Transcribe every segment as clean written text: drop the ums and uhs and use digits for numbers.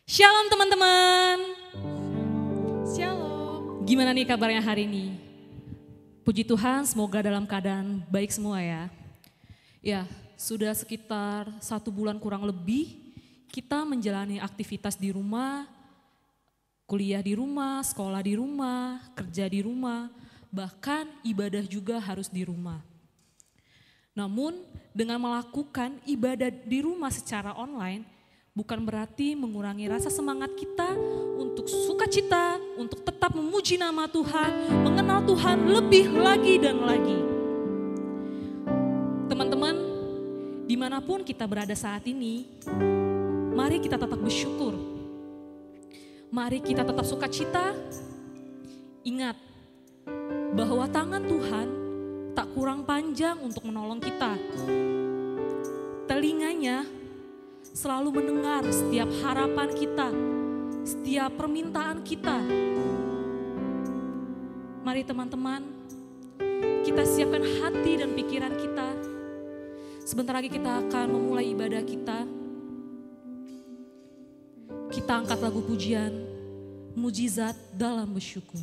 Shalom teman-teman. Shalom. Gimana nih kabarnya hari ini? Puji Tuhan, semoga dalam keadaan baik semua ya. Ya, sudah sekitar 1 bulan kurang lebih kita menjalani aktivitas di rumah, kuliah di rumah, sekolah di rumah, kerja di rumah, bahkan ibadah juga harus di rumah. Namun dengan melakukan ibadah di rumah secara online, bukan berarti mengurangi rasa semangat kita untuk sukacita, untuk tetap memuji nama Tuhan, mengenal Tuhan lebih lagi dan lagi. Teman-teman, dimanapun kita berada saat ini, mari kita tetap bersyukur. Mari kita tetap sukacita. Ingat bahwa tangan Tuhan tak kurang panjang untuk menolong kita. Telinganya selalu mendengar setiap harapan kita, setiap permintaan kita. Mari teman-teman, kita siapkan hati dan pikiran kita. Sebentar lagi kita akan memulai ibadah kita. Kita angkat lagu pujian, mujizat dalam bersyukur.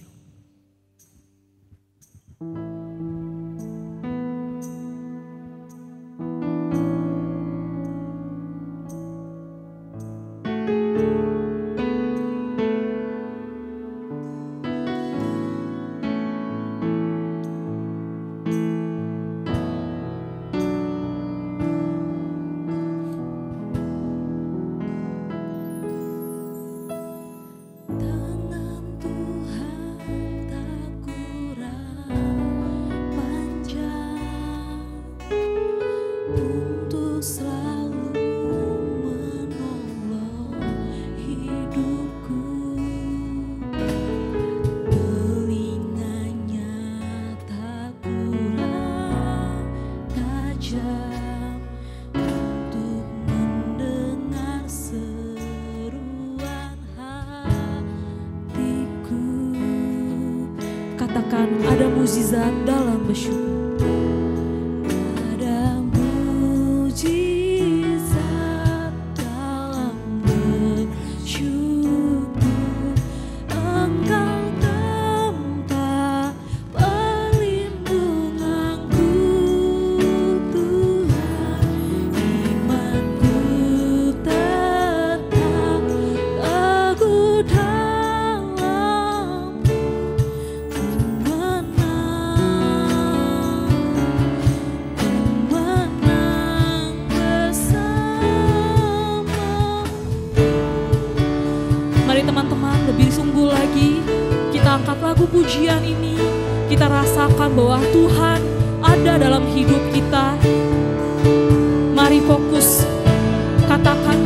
Katakan ada mukjizat dalam bersyukur. Ada mukjizat dalam bersyukur. Engkau tempat perlindunganku, Tuhan. Imanku tetap teguh dalam teman-teman, lebih sungguh lagi kita angkat lagu pujian ini. Kita rasakan bahwa Tuhan ada dalam hidup kita. Mari fokus, katakan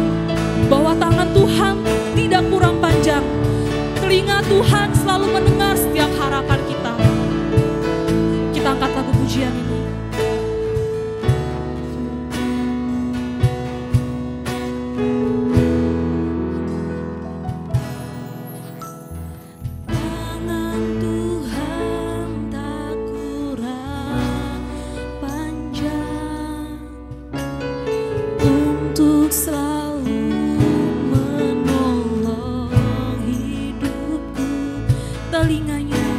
bahwa tangan Tuhan tidak kurang panjang. Telinga Tuhan selalu mendengar setiap harapan kita. Kita angkat lagu pujian ini. Telinganya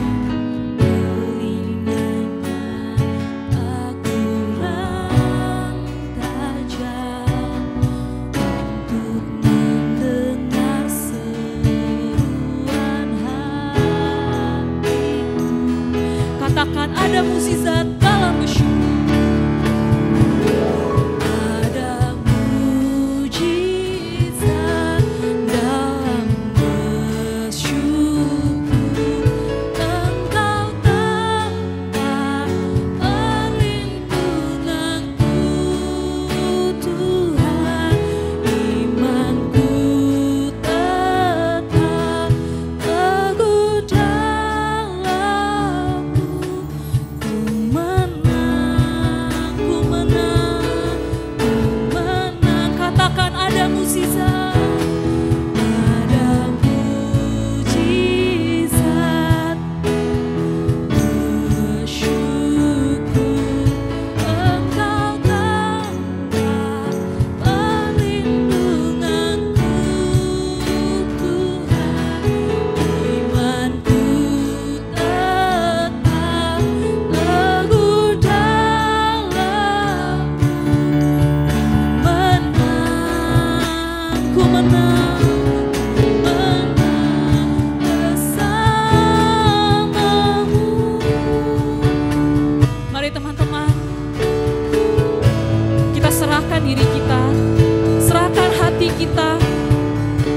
kita.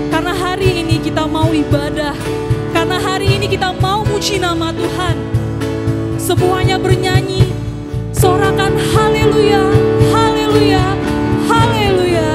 Karena hari ini kita mau ibadah. Karena hari ini kita mau muji nama Tuhan. Semuanya bernyanyi, sorakan haleluya, haleluya, haleluya.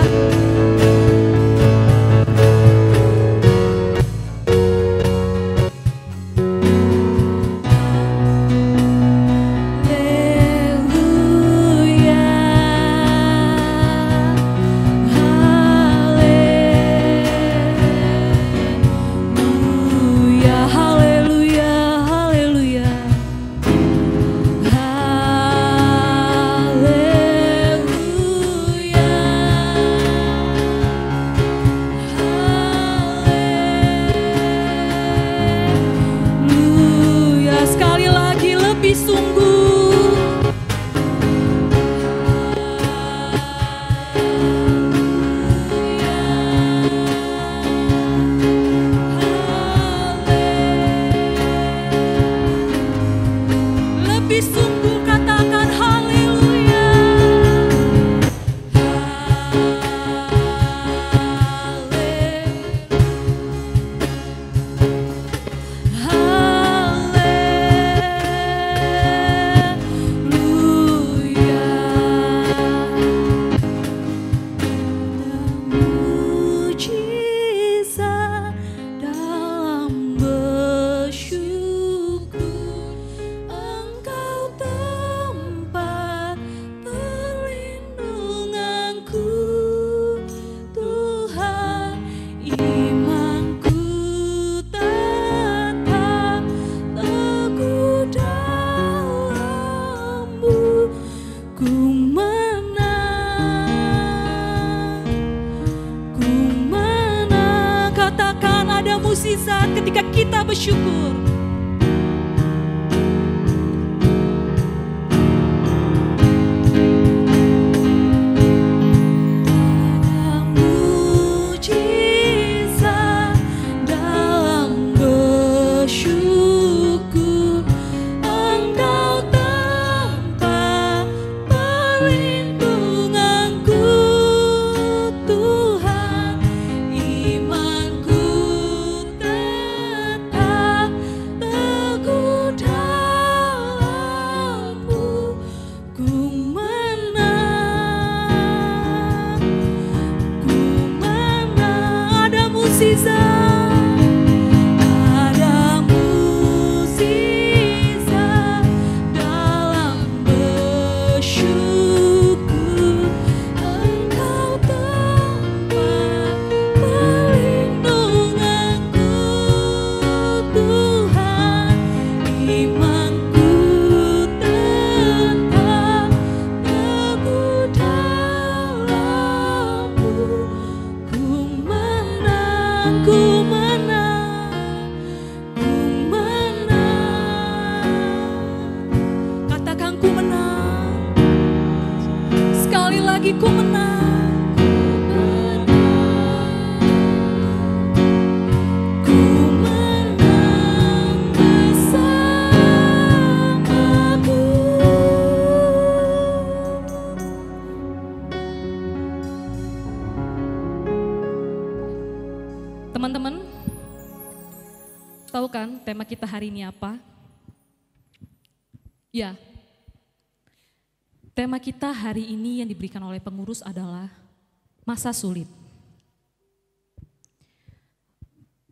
Mukjizat ketika kita bersyukur. Teman-teman, tahu kan tema kita hari ini apa? Ya, tema kita hari ini yang diberikan oleh pengurus adalah masa sulit.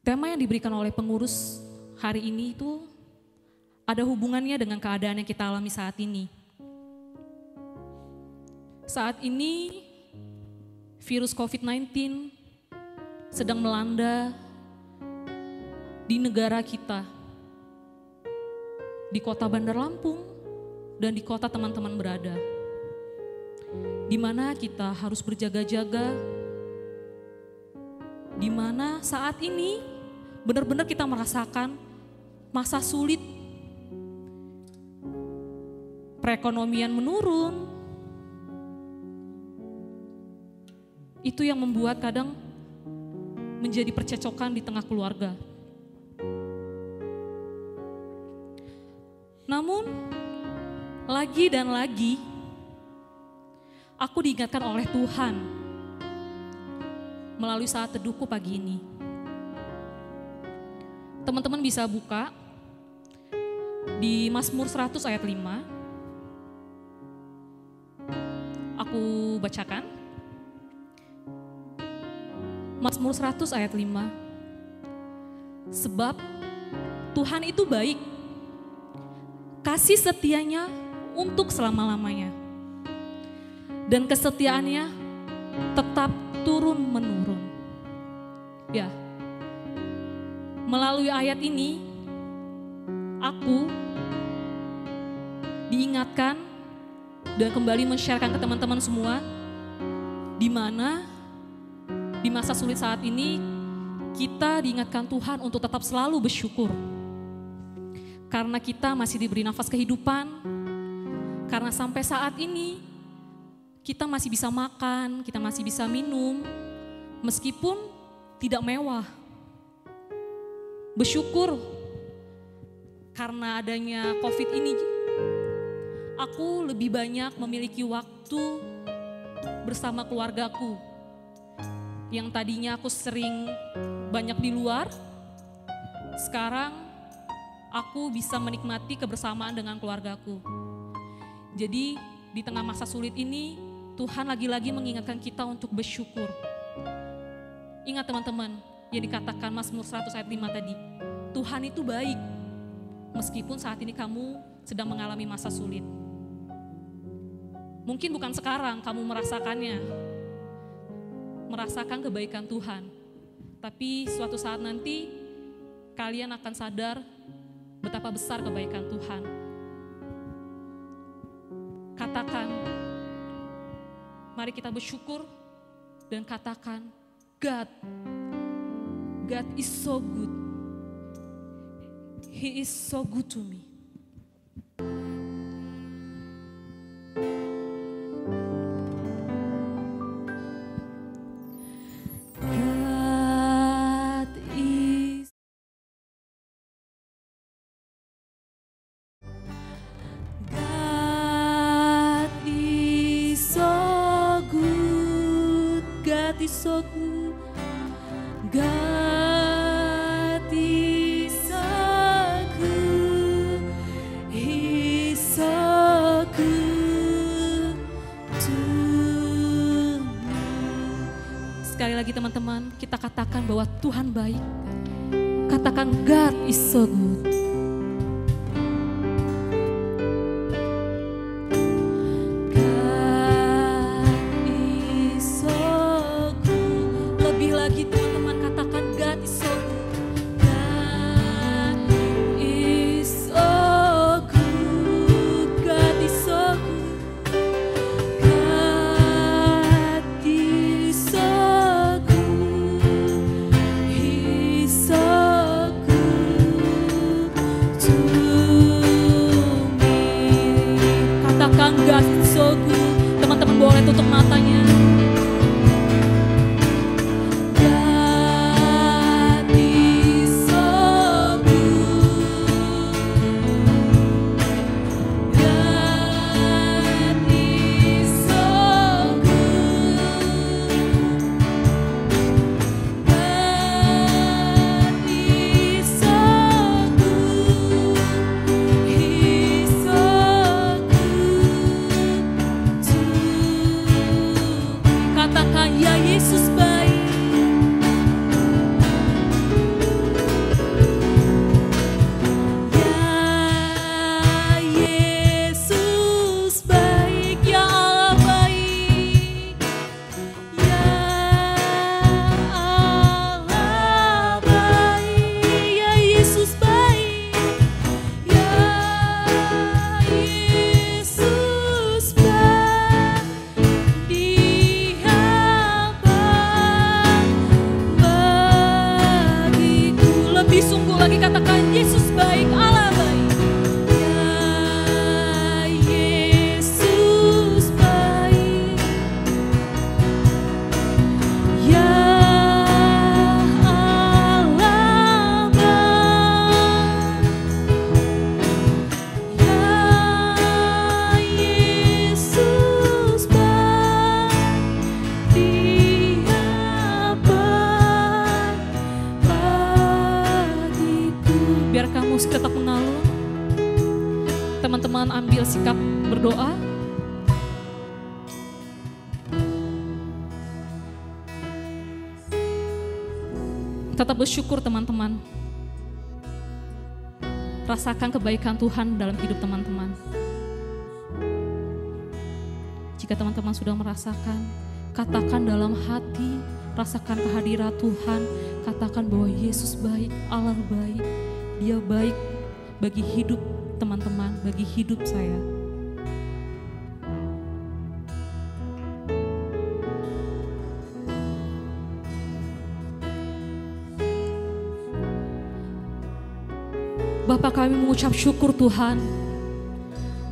Tema yang diberikan oleh pengurus hari ini itu ada hubungannya dengan keadaan yang kita alami saat ini. Saat ini virus COVID-19 sedang melanda di negara kita, di kota Bandar Lampung dan di kota teman-teman berada, di mana kita harus berjaga-jaga, di mana saat ini benar-benar kita merasakan masa sulit, perekonomian menurun. Itu yang membuat kadang menjadi percecokan di tengah keluarga. Namun, lagi dan lagi, aku diingatkan oleh Tuhan melalui saat teduhku pagi ini. Teman-teman bisa buka di Mazmur 100 ayat 5. Aku bacakan. Mazmur 100 ayat 5. Sebab Tuhan itu baik, kasih setianya untuk selama-lamanya, dan kesetiaannya tetap turun-menurun. Ya, melalui ayat ini, aku diingatkan dan kembali men-sharekan ke teman-teman semua, di mana di masa sulit saat ini, kita diingatkan Tuhan untuk tetap selalu bersyukur. Karena kita masih diberi nafas kehidupan, karena sampai saat ini, kita masih bisa makan, kita masih bisa minum, meskipun tidak mewah. Bersyukur karena adanya COVID ini, aku lebih banyak memiliki waktu bersama keluargaku. Yang tadinya aku sering banyak di luar, sekarang aku bisa menikmati kebersamaan dengan keluargaku. Jadi di tengah masa sulit ini, Tuhan lagi-lagi mengingatkan kita untuk bersyukur. Ingat teman-teman, yang dikatakan Mazmur 100 ayat 5 tadi, Tuhan itu baik, meskipun saat ini kamu sedang mengalami masa sulit. Mungkin bukan sekarang kamu merasakan kebaikan Tuhan, tapi suatu saat nanti kalian akan sadar betapa besar kebaikan Tuhan. Katakan, mari kita bersyukur dan katakan, God is so good. He is so good to me. So good, God is so good, He's so good to me. Sekali lagi teman-teman, kita katakan bahwa Tuhan baik. Katakan God is so good. berdoa? Tetap bersyukur teman-teman. Rasakan kebaikan Tuhan dalam hidup teman-teman. Jika teman-teman sudah merasakan, katakan dalam hati, rasakan kehadiran Tuhan, katakan bahwa Yesus baik, Allah baik, Dia baik bagi hidup teman-teman, bagi hidup saya. Bapa, kami mengucap syukur Tuhan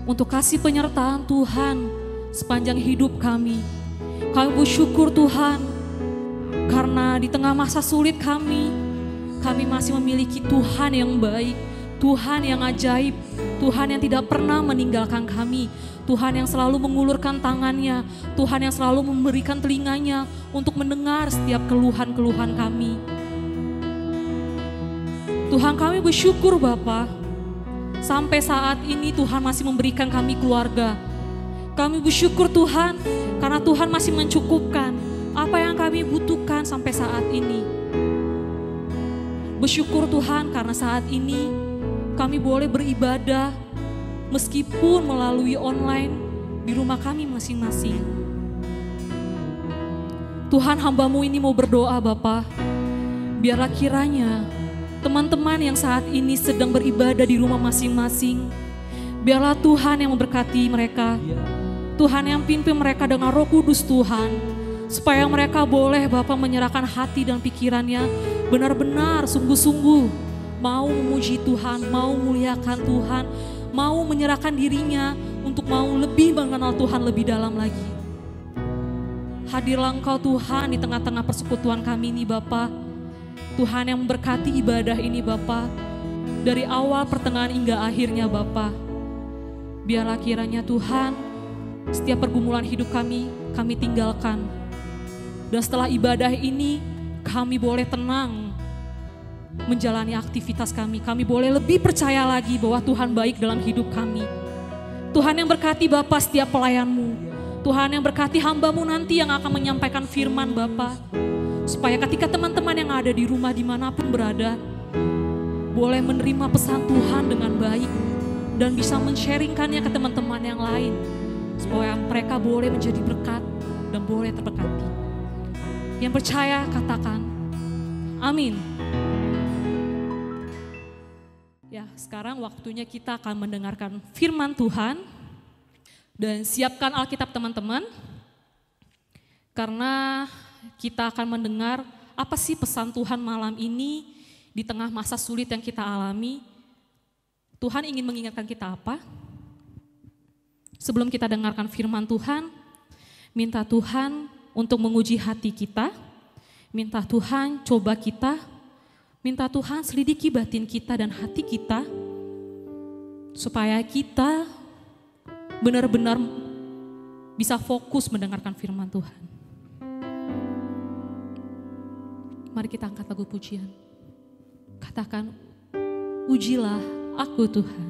untuk kasih penyertaan Tuhan sepanjang hidup kami. Kami bersyukur Tuhan karena di tengah masa sulit kami masih memiliki Tuhan yang baik, Tuhan yang ajaib, Tuhan yang tidak pernah meninggalkan kami, Tuhan yang selalu mengulurkan tangannya, Tuhan yang selalu memberikan telinganya untuk mendengar setiap keluhan-keluhan kami. Tuhan, kami bersyukur Bapa, sampai saat ini Tuhan masih memberikan kami keluarga. Kami bersyukur Tuhan karena Tuhan masih mencukupkan apa yang kami butuhkan sampai saat ini. Bersyukur Tuhan karena saat ini kami boleh beribadah meskipun melalui online di rumah kami masing-masing. Tuhan, hamba-Mu ini mau berdoa Bapa, biarlah kiranya teman-teman yang saat ini sedang beribadah di rumah masing-masing, biarlah Tuhan yang memberkati mereka. Tuhan yang pimpin mereka dengan Roh Kudus Tuhan, supaya mereka boleh Bapa menyerahkan hati dan pikirannya benar-benar sungguh-sungguh mau memuji Tuhan, mau muliakan Tuhan, mau menyerahkan dirinya untuk mau lebih mengenal Tuhan lebih dalam lagi. Hadirlah Engkau Tuhan di tengah-tengah persekutuan kami ini Bapa. Tuhan yang memberkati ibadah ini Bapa, dari awal pertengahan hingga akhirnya Bapa. Biarlah kiranya Tuhan, setiap pergumulan hidup kami tinggalkan. Dan setelah ibadah ini, kami boleh tenang menjalani aktivitas kami. Kami boleh lebih percaya lagi bahwa Tuhan baik dalam hidup kami. Tuhan yang berkati Bapa setiap pelayan-Mu. Tuhan yang berkati hamba-Mu nanti yang akan menyampaikan firman Bapa. Supaya ketika teman-teman yang ada di rumah dimanapun berada, boleh menerima pesan Tuhan dengan baik dan bisa men-sharingkannya ke teman-teman yang lain. Supaya mereka boleh menjadi berkat dan boleh terberkati. Yang percaya katakan, amin. Ya, sekarang waktunya kita akan mendengarkan firman Tuhan. Dan siapkan Alkitab teman-teman. Karena kita akan mendengar apa sih pesan Tuhan malam ini di tengah masa sulit yang kita alami. Tuhan ingin mengingatkan kita apa? Sebelum kita dengarkan firman Tuhan, minta Tuhan untuk menguji hati kita, minta Tuhan coba kita, minta Tuhan selidiki batin kita dan hati kita, supaya kita benar-benar bisa fokus mendengarkan firman Tuhan. Mari kita angkat lagu pujian. Katakan, ujilah aku Tuhan.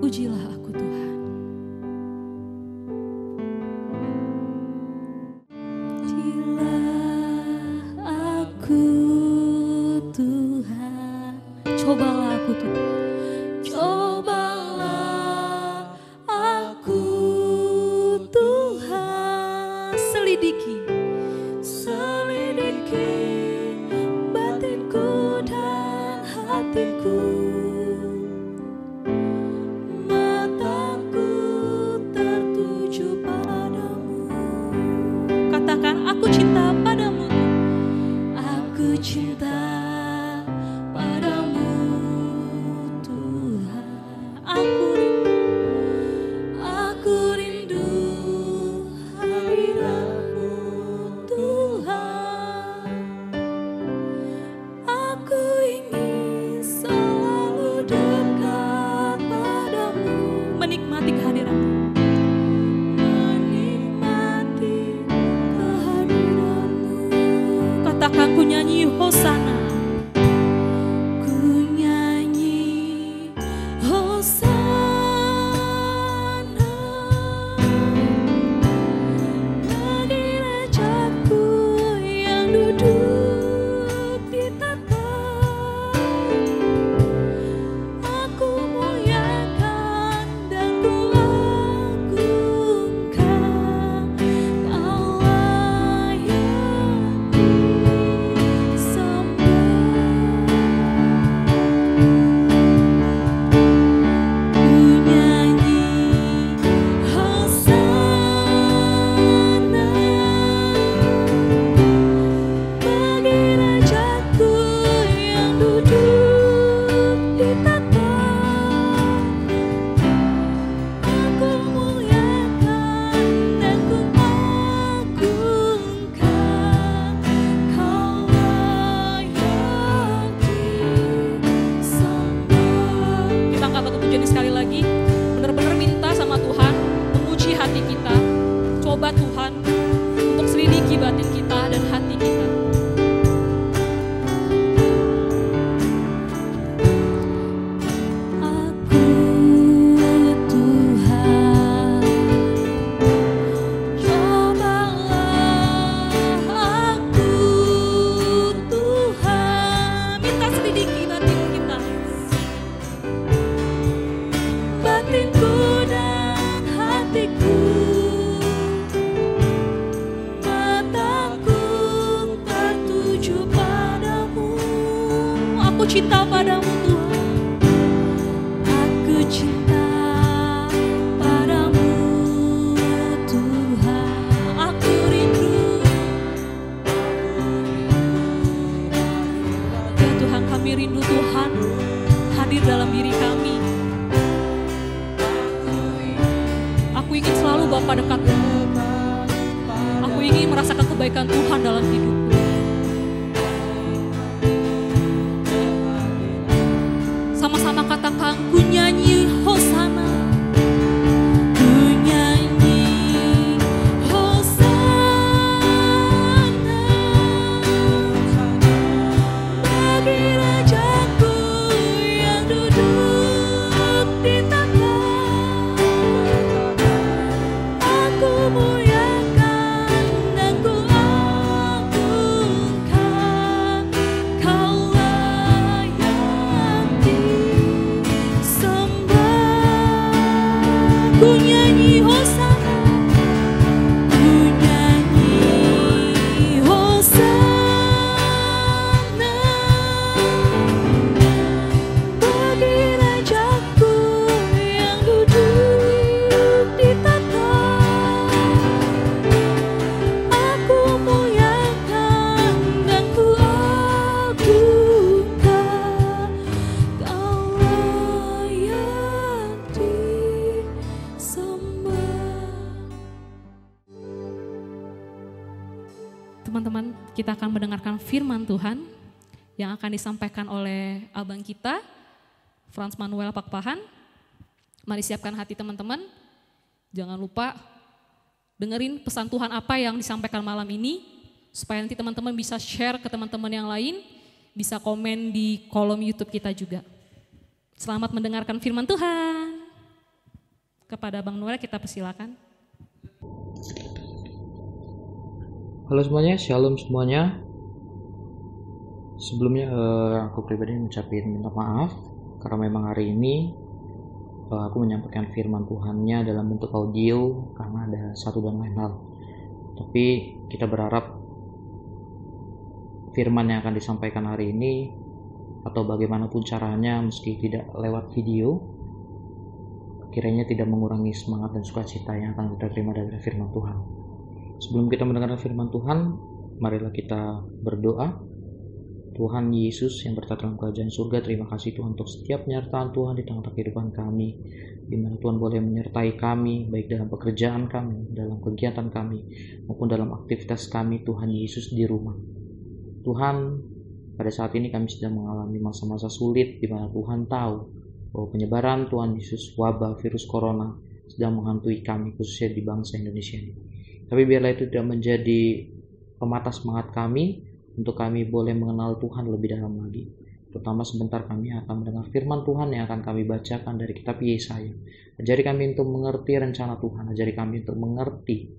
Ujilah aku Tuhan. Tuhan, cobalah aku Tuhan. coba suka Tuhan untuk selidiki batin kita dan hati kita. Cinta padamu Tuhan, aku cinta padamu Tuhan, aku rindu. Ya Tuhan, kami rindu Tuhan hadir dalam diri kami. Aku ingin selalu Bapa dekatmu. Aku ingin merasakan kebaikan Tuhan dalam hidupku. Sama-sama katakan, ku nyanyi Hosana, ku nyanyi Hosana bagi Rajaku yang duduk di tata. Aku muliakan dan ku agungkan, Kau ku nyanyi Hosana, ku nyanyi Hosana bagi Rajaku yang duduk di tata. Aku muliakan dan ku agungkan, Kau layak Teman-teman, kita akan mendengarkan firman Tuhan yang akan disampaikan oleh abang kita, Frans Manuel Pakpahan. Mari siapkan hati teman-teman. Jangan lupa dengerin pesan Tuhan apa yang disampaikan malam ini, supaya nanti teman-teman bisa share ke teman-teman yang lain, bisa komen di kolom YouTube kita juga. Selamat mendengarkan firman Tuhan. Kepada Bang Noel kita persilakan. Halo semuanya, shalom semuanya. Sebelumnya aku pribadi mengucapkan minta maaf karena memang hari ini aku menyampaikan firman Tuhannya dalam bentuk audio karena ada satu dan lain hal. Tapi kita berharap firman yang akan disampaikan hari ini atau bagaimanapun caranya meski tidak lewat video, kiranya tidak mengurangi semangat dan sukacita yang akan kita terima dari firman Tuhan. Sebelum kita mendengarkan firman Tuhan, marilah kita berdoa. Tuhan Yesus yang bertata dalam kerajaan surga, terima kasih Tuhan untuk setiap penyertaan Tuhan di tengah kehidupan kami, di mana Tuhan boleh menyertai kami, baik dalam pekerjaan kami, dalam kegiatan kami, maupun dalam aktivitas kami, Tuhan Yesus di rumah. Tuhan, pada saat ini kami sedang mengalami masa-masa sulit, di mana Tuhan tahu bahwa penyebaran Tuhan Yesus, wabah virus corona, sedang menghantui kami, khususnya di bangsa Indonesia ini. Tapi biarlah itu tidak menjadi pemata semangat kami untuk kami boleh mengenal Tuhan lebih dalam lagi. Terutama sebentar kami akan mendengar firman Tuhan yang akan kami bacakan dari kitab Yesaya. Ajari kami untuk mengerti rencana Tuhan, ajari kami untuk mengerti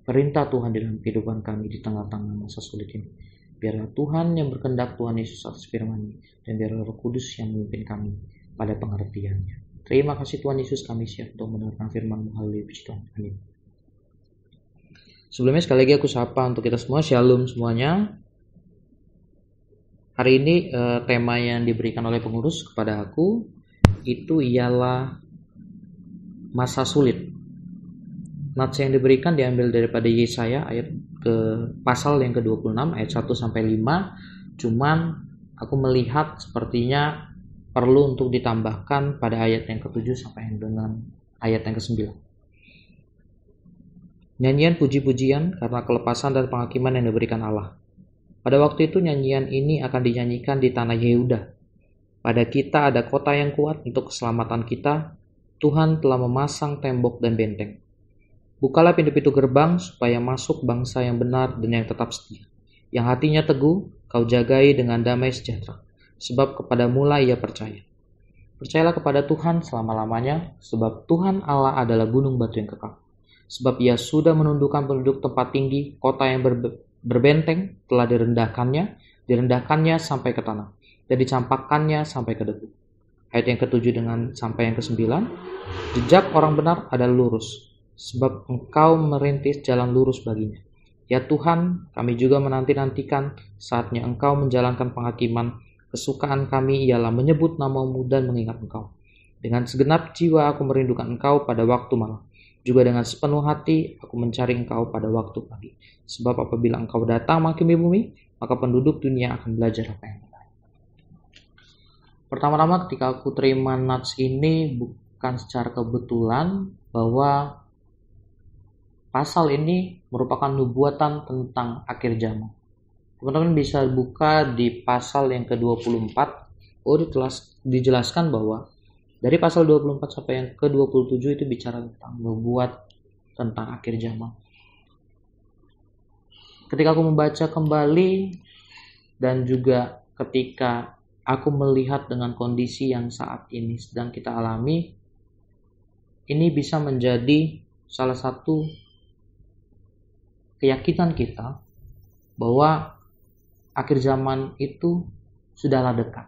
perintah Tuhan dalam kehidupan kami di tengah-tengah masa sulit ini. Biarlah Tuhan yang berkehendak, Tuhan Yesus atas firman-Nya, dan biarlah Roh Kudus yang memimpin kami pada pengertiannya. Terima kasih Tuhan Yesus, kami siap untuk mendengarkan firman-Mu. Haleluya, puji Tuhan. Amin. Sebelumnya sekali lagi aku sapa untuk kita semua, shalom semuanya. Hari ini tema yang diberikan oleh pengurus kepada aku itu ialah masa sulit. Nats yang diberikan diambil daripada Yesaya ayat ke pasal yang ke-26 ayat 1 sampai 5. Cuman aku melihat sepertinya perlu untuk ditambahkan pada ayat yang ke-7 sampai dengan ayat yang ke-9. Nyanyian puji-pujian karena kelepasan dan penghakiman yang diberikan Allah. Pada waktu itu nyanyian ini akan dinyanyikan di tanah Yehuda. Pada kita ada kota yang kuat untuk keselamatan kita. Tuhan telah memasang tembok dan benteng. Bukalah pintu-pintu gerbang supaya masuk bangsa yang benar dan yang tetap setia. Yang hatinya teguh, kau jagai dengan damai sejahtera. Sebab kepadamulah ia percaya. Percayalah kepada Tuhan selama-lamanya, sebab Tuhan Allah adalah gunung batu yang kekal. Sebab ia sudah menundukkan penduduk tempat tinggi, kota yang berbenteng telah direndahkannya sampai ke tanah, dan dicampakkannya sampai ke debu. Ayat yang ke-7 sampai yang ke-9, jejak orang benar adalah lurus, sebab engkau merintis jalan lurus baginya. Ya Tuhan, kami juga menanti-nantikan saatnya engkau menjalankan penghakiman. Kesukaan kami ialah menyebut namamu dan mengingat engkau. Dengan segenap jiwa aku merindukan engkau pada waktu malam. Juga dengan sepenuh hati aku mencari engkau pada waktu pagi. Sebab apabila engkau datang menghakimi bumi, maka penduduk dunia akan belajar apa yang benar. Pertama-tama ketika aku terima nats ini bukan secara kebetulan bahwa pasal ini merupakan nubuatan tentang akhir zaman. Teman-teman bisa buka di pasal yang ke-24. Dijelaskan bahwa dari pasal 24 sampai yang ke-27 itu bicara tentang nubuat tentang akhir zaman. Ketika aku membaca kembali dan juga ketika aku melihat dengan kondisi yang saat ini sedang kita alami, ini bisa menjadi salah satu keyakinan kita bahwa akhir zaman itu sudahlah dekat.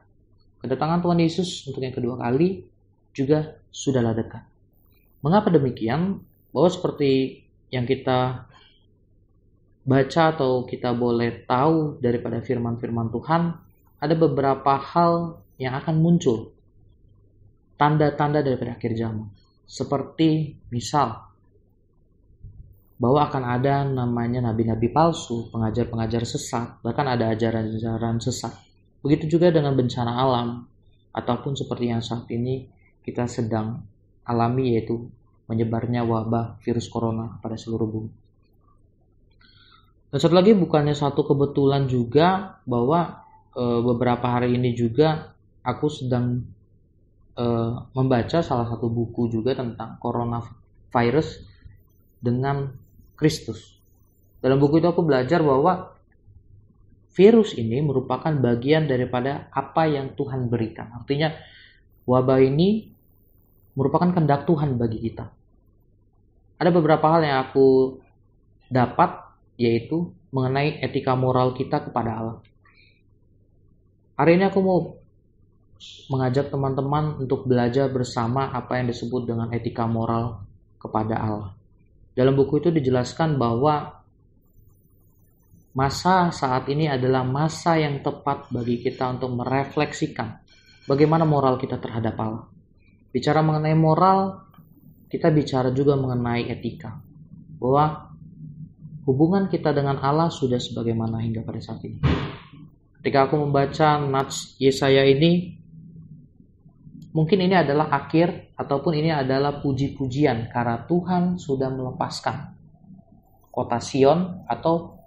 Kedatangan Tuhan Yesus untuk yang kedua kali juga sudahlah dekat. Mengapa demikian? Bahwa seperti yang kita baca atau kita boleh tahu daripada firman-firman Tuhan, ada beberapa hal yang akan muncul. Tanda-tanda daripada akhir zaman. Seperti misal, bahwa akan ada namanya nabi-nabi palsu, pengajar-pengajar sesat, bahkan ada ajaran-ajaran sesat. Begitu juga dengan bencana alam, ataupun seperti yang saat ini kita sedang alami, yaitu menyebarnya wabah virus corona pada seluruh bumi. Dan satu lagi, bukannya satu kebetulan juga bahwa beberapa hari ini juga aku sedang membaca salah satu buku juga tentang coronavirus dengan Kristus. Dalam buku itu aku belajar bahwa virus ini merupakan bagian daripada apa yang Tuhan berikan. Artinya wabah ini merupakan kehendak Tuhan bagi kita. Ada beberapa hal yang aku dapat, yaitu mengenai etika moral kita kepada Allah. Hari ini aku mau mengajak teman-teman untuk belajar bersama apa yang disebut dengan etika moral kepada Allah. Dalam buku itu dijelaskan bahwa masa saat ini adalah masa yang tepat bagi kita untuk merefleksikan bagaimana moral kita terhadap Allah. Bicara mengenai moral, kita bicara juga mengenai etika. Bahwa hubungan kita dengan Allah sudah sebagaimana hingga pada saat ini. Ketika aku membaca nats Yesaya ini, mungkin ini adalah akhir ataupun ini adalah puji-pujian karena Tuhan sudah melepaskan kota Sion atau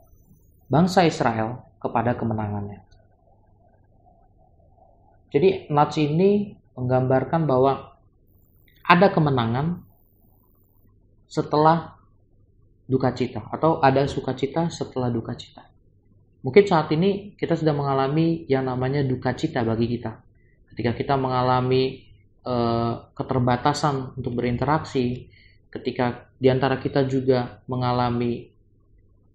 bangsa Israel kepada kemenangannya. Jadi nats ini menggambarkan bahwa ada kemenangan setelah duka cita atau ada sukacita setelah duka cita. Mungkin saat ini kita sedang mengalami yang namanya duka cita bagi kita. Ketika kita mengalami keterbatasan untuk berinteraksi, ketika diantara kita juga mengalami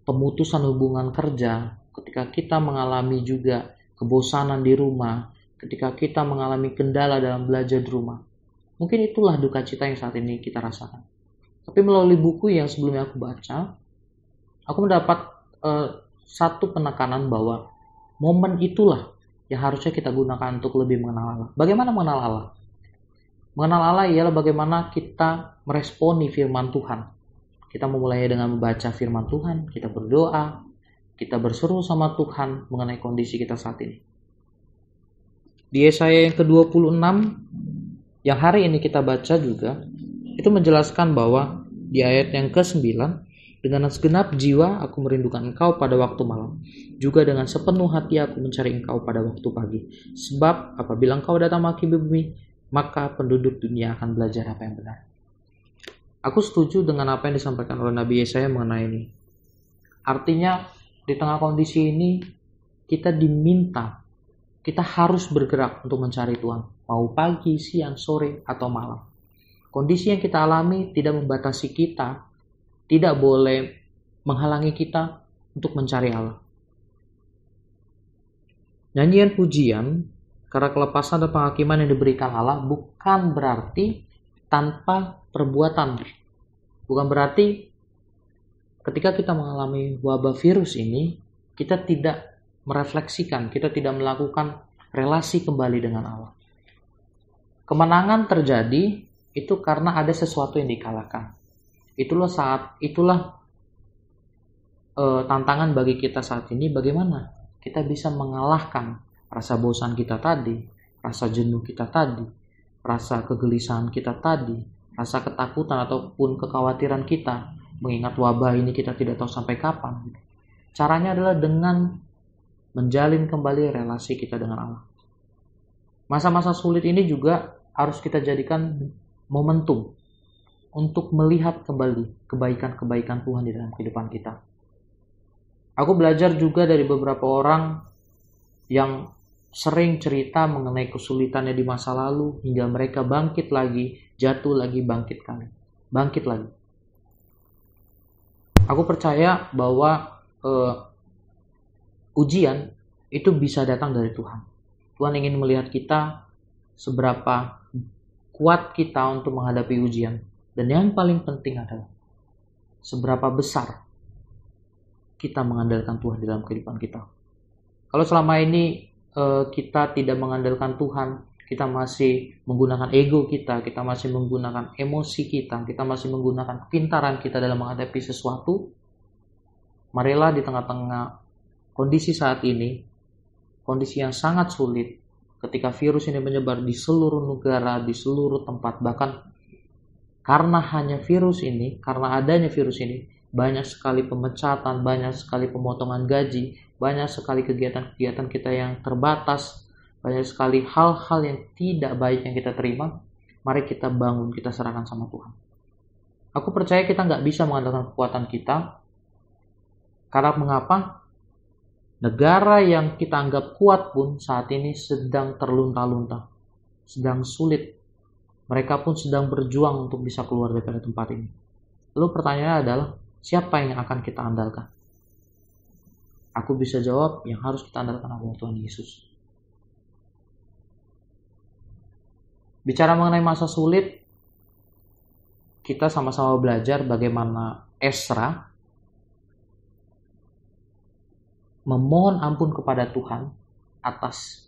pemutusan hubungan kerja, ketika kita mengalami juga kebosanan di rumah, ketika kita mengalami kendala dalam belajar di rumah. Mungkin itulah duka cita yang saat ini kita rasakan. Tapi melalui buku yang sebelumnya aku baca, aku mendapat satu penekanan bahwa momen itulah yang harusnya kita gunakan untuk lebih mengenal Allah. Bagaimana mengenal Allah? Mengenal Allah ialah bagaimana kita meresponi firman Tuhan. Kita memulainya dengan membaca firman Tuhan, kita berdoa, kita berseru sama Tuhan mengenai kondisi kita saat ini. Di Yesaya yang ke-26 yang hari ini kita baca juga, itu menjelaskan bahwa di ayat yang ke-9, dengan segenap jiwa aku merindukan engkau pada waktu malam. Juga dengan sepenuh hati aku mencari engkau pada waktu pagi. Sebab apabila engkau datang menghakimi bumi, maka penduduk dunia akan belajar apa yang benar. Aku setuju dengan apa yang disampaikan oleh Nabi Yesaya mengenai ini. Artinya di tengah kondisi ini kita diminta, kita harus bergerak untuk mencari Tuhan. Mau pagi, siang, sore, atau malam. Kondisi yang kita alami tidak membatasi kita, tidak boleh menghalangi kita untuk mencari Allah. Nyanyian pujian karena kelepasan dan penghakiman yang diberikan Allah bukan berarti tanpa perbuatan. Bukan berarti ketika kita mengalami wabah virus ini, kita tidak merefleksikan, kita tidak melakukan relasi kembali dengan Allah. Kemenangan terjadi itu karena ada sesuatu yang dikalahkan. Itulah tantangan bagi kita saat ini, bagaimana kita bisa mengalahkan rasa bosan kita tadi, rasa jenuh kita tadi, rasa kegelisahan kita tadi, rasa ketakutan ataupun kekhawatiran kita, mengingat wabah ini kita tidak tahu sampai kapan. Caranya adalah dengan menjalin kembali relasi kita dengan Allah. Masa-masa sulit ini juga harus kita jadikan momentum untuk melihat kembali kebaikan-kebaikan Tuhan di dalam kehidupan kita. Aku belajar juga dari beberapa orang yang sering cerita mengenai kesulitannya di masa lalu hingga mereka bangkit lagi, jatuh lagi, bangkit lagi. Aku percaya bahwa ujian itu bisa datang dari Tuhan. Tuhan ingin melihat kita seberapa kuat kita untuk menghadapi ujian. Dan yang paling penting adalah seberapa besar kita mengandalkan Tuhan di dalam kehidupan kita. Kalau selama ini kita tidak mengandalkan Tuhan, kita masih menggunakan ego kita masih menggunakan emosi kita masih menggunakan kepintaran kita dalam menghadapi sesuatu, marilah di tengah-tengah kondisi saat ini, kondisi yang sangat sulit, ketika virus ini menyebar di seluruh negara, di seluruh tempat, bahkan karena adanya virus ini, banyak sekali pemecatan, banyak sekali pemotongan gaji, banyak sekali kegiatan-kegiatan kita yang terbatas, banyak sekali hal-hal yang tidak baik yang kita terima. Mari kita bangun, kita serahkan sama Tuhan. Aku percaya kita nggak bisa mengandalkan kekuatan kita. Karena mengapa? Negara yang kita anggap kuat pun saat ini sedang terlunta-lunta, sedang sulit. Mereka pun sedang berjuang untuk bisa keluar dari tempat ini. Lalu pertanyaannya adalah, siapa yang akan kita andalkan? Aku bisa jawab, yang harus kita andalkan adalah Tuhan Yesus. Bicara mengenai masa sulit, kita sama-sama belajar bagaimana Ezra memohon ampun kepada Tuhan atas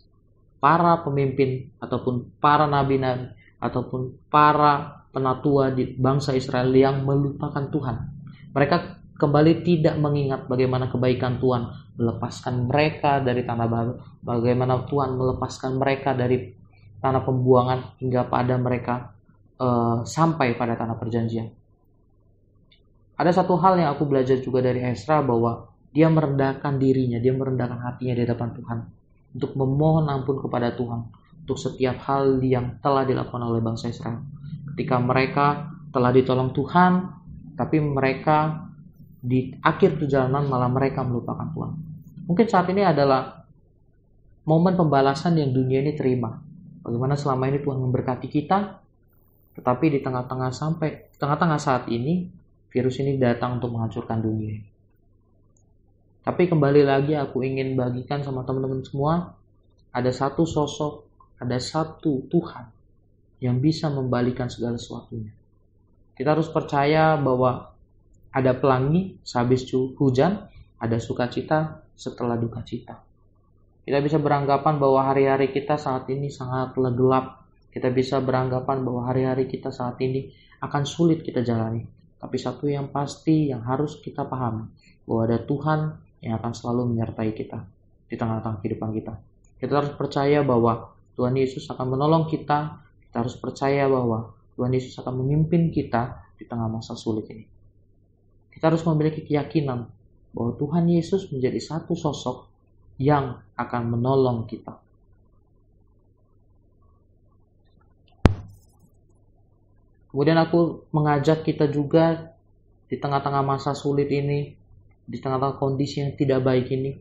para pemimpin ataupun para nabi-nabi ataupun para penatua di bangsa Israel yang melupakan Tuhan. Mereka kembali tidak mengingat bagaimana kebaikan Tuhan melepaskan mereka dari tanah baru, bagaimana Tuhan melepaskan mereka dari tanah pembuangan hingga pada mereka sampai pada tanah perjanjian. Ada satu hal yang aku belajar juga dari Ezra, bahwa dia merendahkan dirinya, dia merendahkan hatinya di hadapan Tuhan untuk memohon ampun kepada Tuhan untuk setiap hal yang telah dilakukan oleh bangsa Israel. Ketika mereka telah ditolong Tuhan, tapi mereka di akhir perjalanan malah mereka melupakan Tuhan. Mungkin saat ini adalah momen pembalasan yang dunia ini terima. Bagaimana selama ini Tuhan memberkati kita, tetapi di tengah-tengah saat ini virus ini datang untuk menghancurkan dunia. Tapi kembali lagi aku ingin bagikan sama teman-teman semua, ada satu sosok, ada satu Tuhan yang bisa membalikan segala sesuatunya. Kita harus percaya bahwa ada pelangi sehabis hujan, ada sukacita setelah duka cita. Kita bisa beranggapan bahwa hari-hari kita saat ini sangatlah gelap. Kita bisa beranggapan bahwa hari-hari kita saat ini akan sulit kita jalani. Tapi satu yang pasti yang harus kita pahami, bahwa ada Tuhan yang akan selalu menyertai kita di tengah-tengah kehidupan kita. Kita harus percaya bahwa Tuhan Yesus akan menolong kita. Kita harus percaya bahwa Tuhan Yesus akan memimpin kita di tengah masa sulit ini. Kita harus memiliki keyakinan bahwa Tuhan Yesus menjadi satu sosok yang akan menolong kita. Kemudian aku mengajak kita juga di tengah-tengah masa sulit ini, di tengah-tengah kondisi yang tidak baik ini,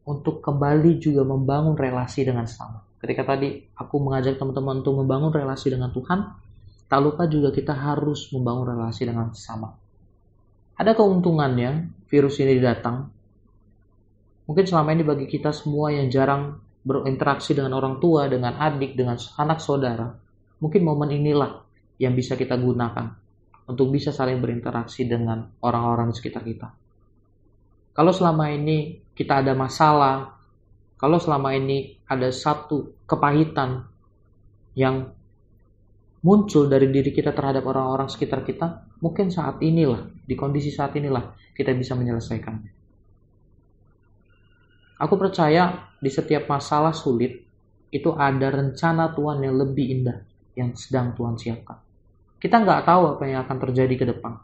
untuk kembali juga membangun relasi dengan sesama. Ketika tadi aku mengajak teman-teman untuk membangun relasi dengan Tuhan, tak lupa juga kita harus membangun relasi dengan sesama. Ada keuntungannya virus ini datang. Mungkin selama ini bagi kita semua yang jarang berinteraksi dengan orang tua, dengan adik, dengan anak saudara, mungkin momen inilah yang bisa kita gunakan untuk bisa saling berinteraksi dengan orang-orang di sekitar kita. Kalau selama ini kita ada masalah, kalau selama ini ada satu kepahitan yang muncul dari diri kita terhadap orang-orang sekitar kita, mungkin saat inilah, di kondisi saat inilah kita bisa menyelesaikan. Aku percaya di setiap masalah sulit itu ada rencana Tuhan yang lebih indah yang sedang Tuhan siapkan. Kita nggak tahu apa yang akan terjadi ke depan.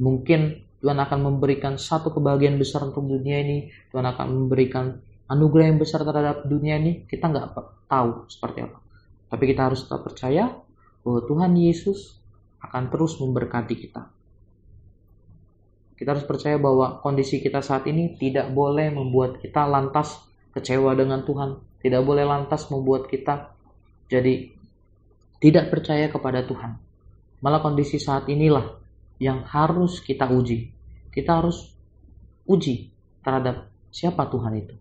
Mungkin Tuhan akan memberikan satu kebahagiaan besar untuk dunia ini. Tuhan akan memberikan anugerah yang besar terhadap dunia ini. Kita nggak tahu seperti apa. Tapi kita harus tetap percaya bahwa Tuhan Yesus akan terus memberkati kita. Kita harus percaya bahwa kondisi kita saat ini tidak boleh membuat kita lantas kecewa dengan Tuhan. Tidak boleh lantas membuat kita jadi tidak percaya kepada Tuhan. Malah kondisi saat inilah yang harus kita uji. Kita harus uji terhadap siapa Tuhan itu.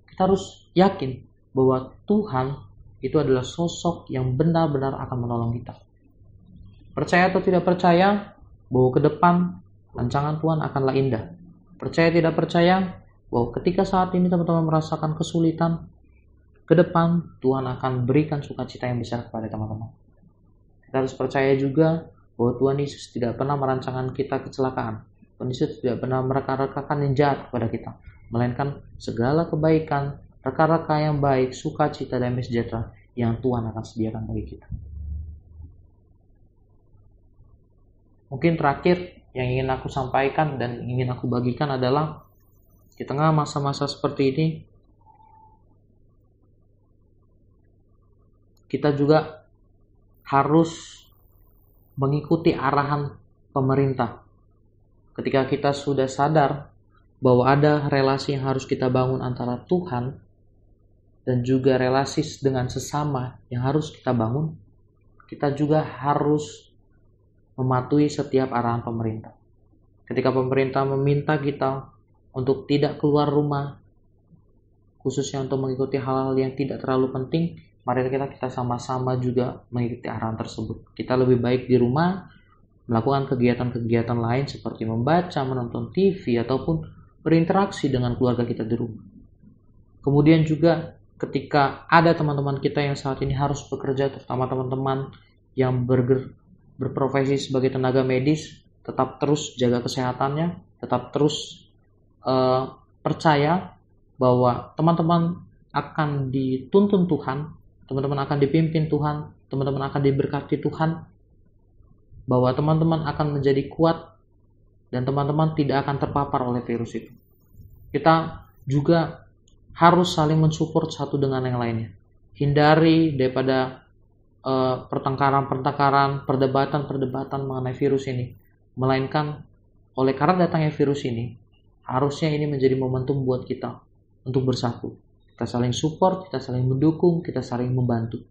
Kita harus yakin bahwa Tuhan itu adalah sosok yang benar-benar akan menolong kita. Percaya atau tidak percaya bahwa ke depan rancangan Tuhan akanlah indah. Percaya tidak percaya bahwa ketika saat ini teman-teman merasakan kesulitan, ke depan Tuhan akan berikan sukacita yang besar kepada teman-teman. Kita harus percaya juga bahwa Tuhan Yesus tidak pernah merancangkan kita kecelakaan. Tuhan Yesus tidak pernah mereka-rekakan yang jahat kepada kita, melainkan segala kebaikan, reka-reka yang baik, sukacita dan sejahtera yang Tuhan akan sediakan bagi kita. Mungkin terakhir yang ingin aku sampaikan dan ingin aku bagikan adalah di tengah masa-masa seperti ini, kita juga harus mengikuti arahan pemerintah. Ketika kita sudah sadar bahwa ada relasi yang harus kita bangun antara Tuhan dan juga relasi dengan sesama yang harus kita bangun, kita juga harus mematuhi setiap arahan pemerintah. Ketika pemerintah meminta kita untuk tidak keluar rumah, khususnya untuk mengikuti hal-hal yang tidak terlalu penting, mari kita sama-sama juga mengikuti arahan tersebut. Kita lebih baik di rumah, melakukan kegiatan-kegiatan lain seperti membaca, menonton TV, ataupun berinteraksi dengan keluarga kita di rumah. Kemudian juga ketika ada teman-teman kita yang saat ini harus bekerja, terutama teman-teman yang berprofesi sebagai tenaga medis, tetap terus jaga kesehatannya, tetap terus percaya bahwa teman-teman akan dituntun Tuhan, teman-teman akan dipimpin Tuhan, teman-teman akan diberkati Tuhan, bahwa teman-teman akan menjadi kuat dan teman-teman tidak akan terpapar oleh virus itu. Kita juga harus saling mensupport satu dengan yang lainnya. Hindari daripada pertengkaran-pertengkaran, perdebatan-perdebatan mengenai virus ini. Melainkan oleh karena datangnya virus ini, harusnya ini menjadi momentum buat kita untuk bersatu. Kita saling support, kita saling mendukung, kita saling membantu.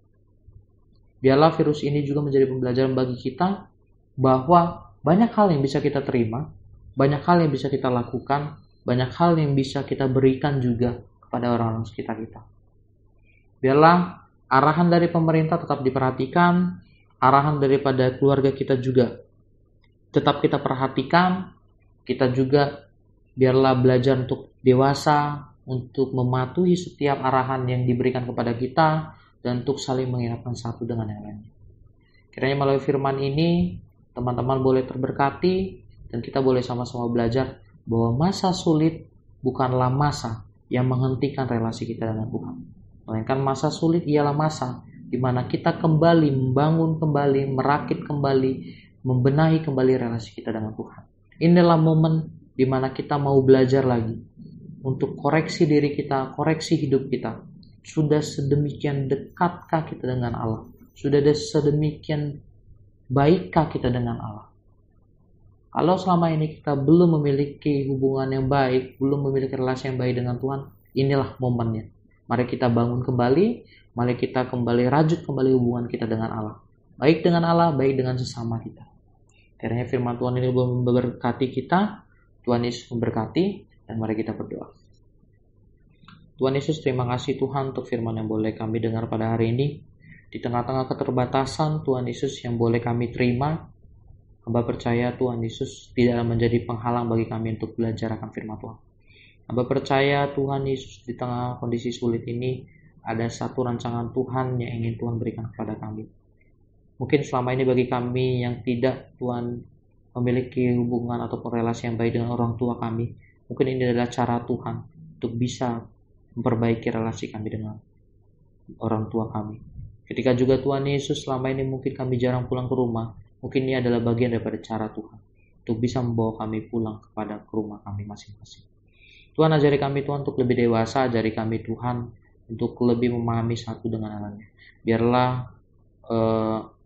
Biarlah virus ini juga menjadi pembelajaran bagi kita bahwa banyak hal yang bisa kita terima, banyak hal yang bisa kita lakukan, banyak hal yang bisa kita berikan juga kepada orang-orang sekitar kita. Biarlah arahan dari pemerintah tetap diperhatikan, arahan daripada keluarga kita juga tetap kita perhatikan, kita juga biarlah belajar untuk dewasa, untuk mematuhi setiap arahan yang diberikan kepada kita, dan untuk saling mengingatkan satu dengan yang lainnya. Kiranya melalui firman ini, teman-teman boleh terberkati, dan kita boleh sama-sama belajar bahwa masa sulit bukanlah masa yang menghentikan relasi kita dengan Tuhan. Melainkan masa sulit ialah masa di mana kita kembali membangun kembali, merakit kembali, membenahi kembali relasi kita dengan Tuhan. Inilah momen di mana kita mau belajar lagi untuk koreksi diri kita, koreksi hidup kita. Sudah sedemikian dekatkah kita dengan Allah? Sudah sedemikian baikkah kita dengan Allah? Kalau selama ini kita belum memiliki hubungan yang baik, belum memiliki relasi yang baik dengan Tuhan, inilah momennya. Mari kita bangun kembali, mari kita kembali rajut kembali hubungan kita dengan Allah. Baik dengan Allah, baik dengan sesama kita. Kiranya firman Tuhan ini memberkati kita, Tuhan Yesus memberkati, dan mari kita berdoa. Tuhan Yesus, terima kasih Tuhan untuk firman yang boleh kami dengar pada hari ini. Di tengah-tengah keterbatasan Tuhan Yesus yang boleh kami terima, hamba percaya Tuhan Yesus tidak menjadi penghalang bagi kami untuk belajar akan firman Tuhan. Hamba percaya Tuhan Yesus di tengah kondisi sulit ini ada satu rancangan Tuhan yang ingin Tuhan berikan kepada kami. Mungkin selama ini bagi kami yang tidak Tuhan memiliki hubungan ataupun relasi yang baik dengan orang tua kami, mungkin ini adalah cara Tuhan untuk bisa memperbaiki relasi kami dengan orang tua kami. Ketika juga Tuhan Yesus selama ini mungkin kami jarang pulang ke rumah, mungkin ini adalah bagian daripada cara Tuhan untuk bisa membawa kami pulang ke rumah kami masing-masing. Tuhan, ajari kami Tuhan untuk lebih dewasa, ajari kami Tuhan untuk lebih memahami satu dengan yang lainnya. Biarlah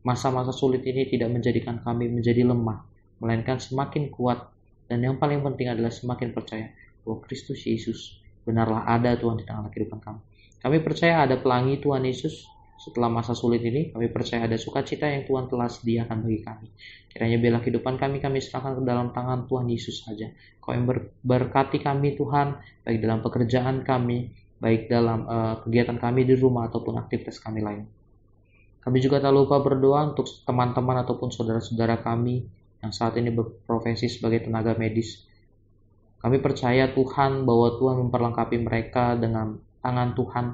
masa-masa sulit ini tidak menjadikan kami menjadi lemah, melainkan semakin kuat, dan yang paling penting adalah semakin percaya bahwa Kristus Yesus benarlah ada Tuhan di tengah kehidupan kami. Kami percaya ada pelangi Tuhan Yesus. Setelah masa sulit ini, kami percaya ada sukacita yang Tuhan telah sediakan bagi kami. Kiranya biarlah kehidupan kami serahkan ke dalam tangan Tuhan Yesus saja. Kau yang berkati kami Tuhan, baik dalam pekerjaan kami, baik dalam kegiatan kami di rumah ataupun aktivitas kami lain. Kami juga tak lupa berdoa untuk teman-teman ataupun saudara-saudara kami yang saat ini berprofesi sebagai tenaga medis. Kami percaya Tuhan bahwa Tuhan memperlengkapi mereka dengan tangan Tuhan.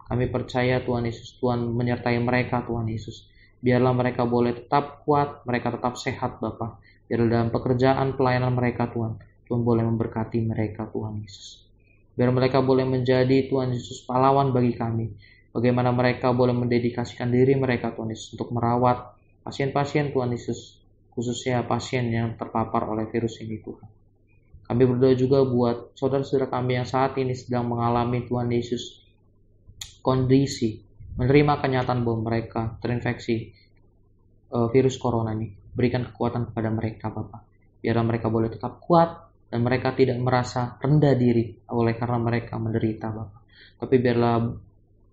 Kami percaya Tuhan Yesus, Tuhan menyertai mereka Tuhan Yesus. Biarlah mereka boleh tetap kuat, mereka tetap sehat Bapa. Biarlah dalam pekerjaan pelayanan mereka Tuhan boleh memberkati mereka Tuhan Yesus. Biar mereka boleh menjadi Tuhan Yesus pahlawan bagi kami. Bagaimana mereka boleh mendedikasikan diri mereka Tuhan Yesus untuk merawat pasien-pasien Tuhan Yesus, khususnya pasien yang terpapar oleh virus ini Tuhan. Kami berdoa juga buat saudara-saudara kami yang saat ini sedang mengalami Tuhan Yesus kondisi, menerima kenyataan bahwa mereka terinfeksi virus corona ini. Berikan kekuatan kepada mereka Bapak. Biarlah mereka boleh tetap kuat dan mereka tidak merasa rendah diri oleh karena mereka menderita Bapak. Tapi biarlah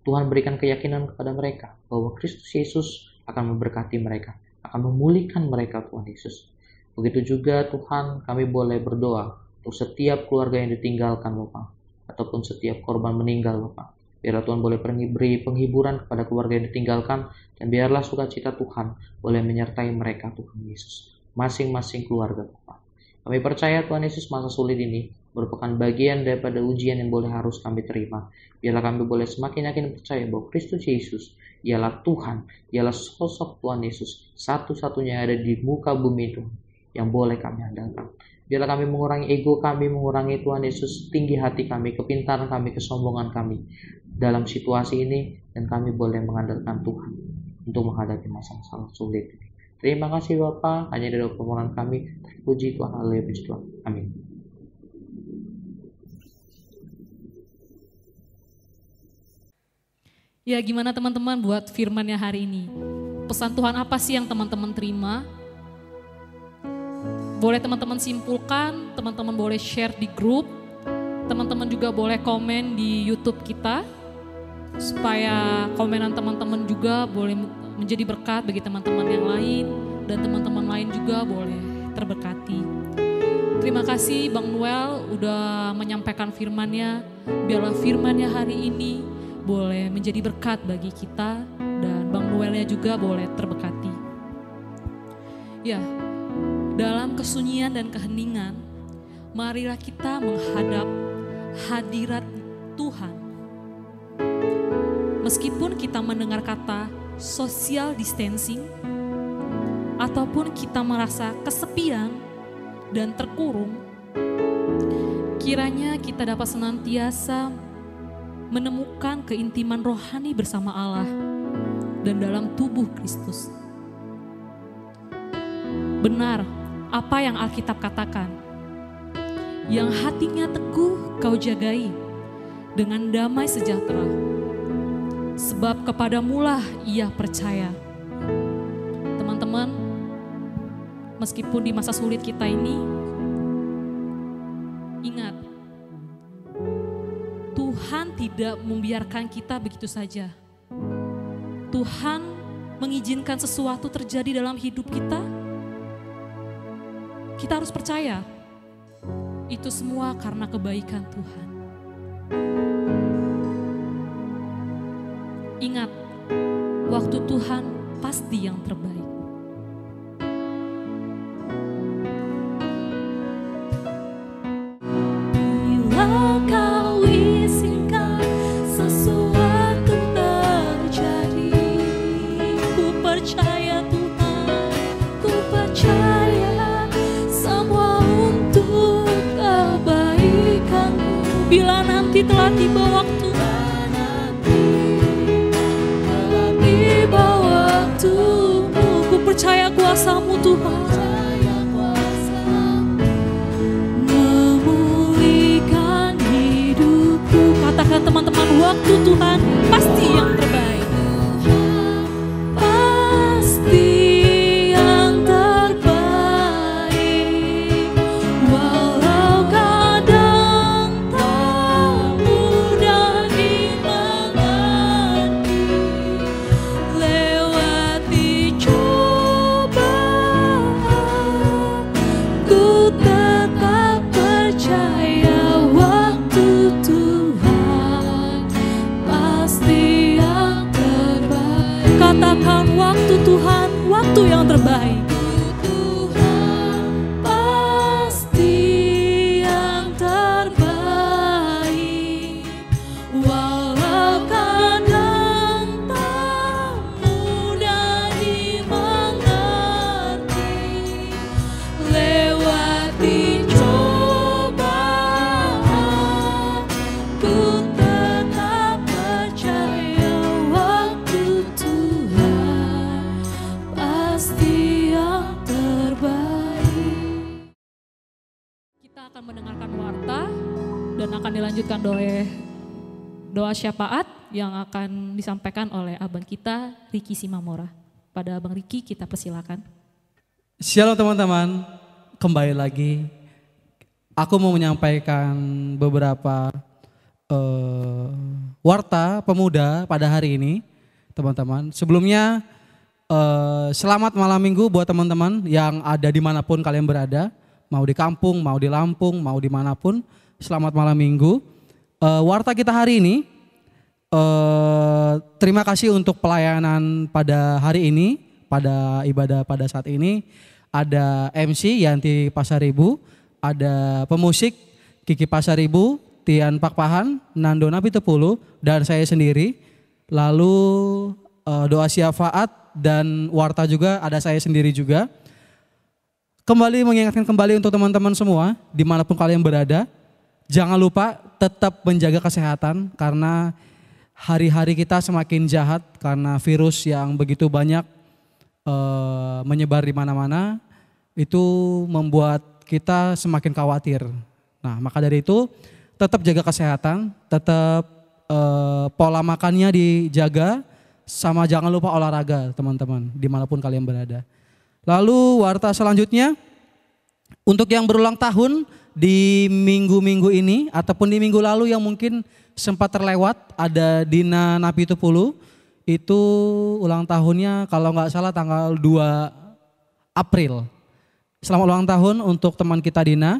Tuhan berikan keyakinan kepada mereka bahwa Kristus Yesus akan memberkati mereka, akan memulihkan mereka Tuhan Yesus. Begitu juga Tuhan, kami boleh berdoa untuk setiap keluarga yang ditinggalkan Bapak, ataupun setiap korban meninggal Bapak. Biarlah Tuhan boleh beri penghiburan kepada keluarga yang ditinggalkan, dan biarlah sukacita Tuhan boleh menyertai mereka Tuhan Yesus, masing-masing keluarga Bapak. Kami percaya Tuhan Yesus masa sulit ini merupakan bagian daripada ujian yang boleh harus kami terima. Biarlah kami boleh semakin yakin percaya bahwa Kristus Yesus ialah Tuhan, ialah sosok Tuhan Yesus, satu-satunya yang ada di muka bumi itu yang boleh kami andalkan. Biarlah kami mengurangi ego kami, mengurangi Tuhan Yesus tinggi hati kami, kepintaran kami, kesombongan kami dalam situasi ini, dan kami boleh mengandalkan Tuhan untuk menghadapi masa-masa sulit ini. Terima kasih Bapa, hanya dari permohonan kami. Puji Tuhan, haleluya, puji Tuhan. Amin. Ya, gimana teman-teman buat firmannya hari ini? Pesan Tuhan apa sih yang teman-teman terima? Boleh teman-teman simpulkan, teman-teman boleh share di grup, teman-teman juga boleh komen di YouTube kita, supaya komenan teman-teman juga boleh menjadi berkat bagi teman-teman yang lain, dan teman-teman lain juga boleh terberkati. Terima kasih Bang Noel udah menyampaikan firman-Nya. Biarlah firman-Nya hari ini boleh menjadi berkat bagi kita, dan Bang Noelnya juga boleh terberkati. Ya, dalam kesunyian dan keheningan, marilah kita menghadap hadirat Tuhan. Meskipun kita mendengar kata social distancing, ataupun kita merasa kesepian dan terkurung, kiranya kita dapat senantiasa menemukan keintiman rohani bersama Allah dan dalam tubuh Kristus. Benar apa yang Alkitab katakan, yang hatinya teguh kau jagai dengan damai sejahtera, sebab kepadamulah ia percaya. Teman-teman, meskipun di masa sulit kita ini, ingat, Tuhan tidak membiarkan kita begitu saja. Tuhan mengizinkan sesuatu terjadi dalam hidup kita. Kita harus percaya, itu semua karena kebaikan Tuhan. Ingat, waktu Tuhan pasti yang terbaik. Bila kau izinkan sesuatu terjadi, ku percaya Tuhan, ku percaya semua untuk kebaikanmu. Bila nanti telah tiba waktu, ku percaya kuasa-Mu Tuhan, memulihkan hidupku. katakan teman-teman, waktu Tuhan pasti yang terbaik. Pasti yang terbaik, walau kadang tak mudah dimengerti. Lewati cobaan, ku tetap percaya waktu Tuhan pasti yang terbaik. Katakan waktu Tuhan, waktu yang terbaik. Tuhan pasti yang terbaik, walau kadang tak mudah dimengerti. Lewati cobaan, ku tetap percaya waktu Tuhan pasti yang terbaik. Kita akan mendengarkan warta dan akan dilanjutkan doa syafaat yang akan disampaikan oleh abang kita Riki Simamora. Pada abang Riki kita persilakan. Shalom teman-teman, kembali lagi. Aku mau menyampaikan beberapa warta pemuda pada hari ini, teman-teman. Sebelumnya, selamat malam minggu buat teman-teman yang ada dimanapun kalian berada. Mau di kampung, mau di Lampung, mau dimanapun. Selamat malam minggu. Warta kita hari ini, terima kasih untuk pelayanan pada hari ini, pada ibadah pada saat ini. Ada MC Yanti Pasaribu, ada pemusik Kiki Pasaribu, Tian Pakpahan, Nando Napitepulu, dan saya sendiri. Lalu doa syafaat dan warta juga ada saya sendiri juga. Kembali mengingatkan kembali untuk teman-teman semua dimanapun kalian berada, jangan lupa tetap menjaga kesehatan karena hari-hari kita semakin jahat karena virus yang begitu banyak menyebar di mana-mana, itu membuat kita semakin khawatir. Nah, maka dari itu tetap jaga kesehatan, tetap pola makannya dijaga, sama jangan lupa olahraga teman-teman dimanapun kalian berada. Lalu warta selanjutnya, untuk yang berulang tahun di minggu-minggu ini ataupun di minggu lalu yang mungkin sempat terlewat, ada Dina Napitupulu, itu ulang tahunnya kalau nggak salah tanggal 2 April. Selamat ulang tahun untuk teman kita Dina,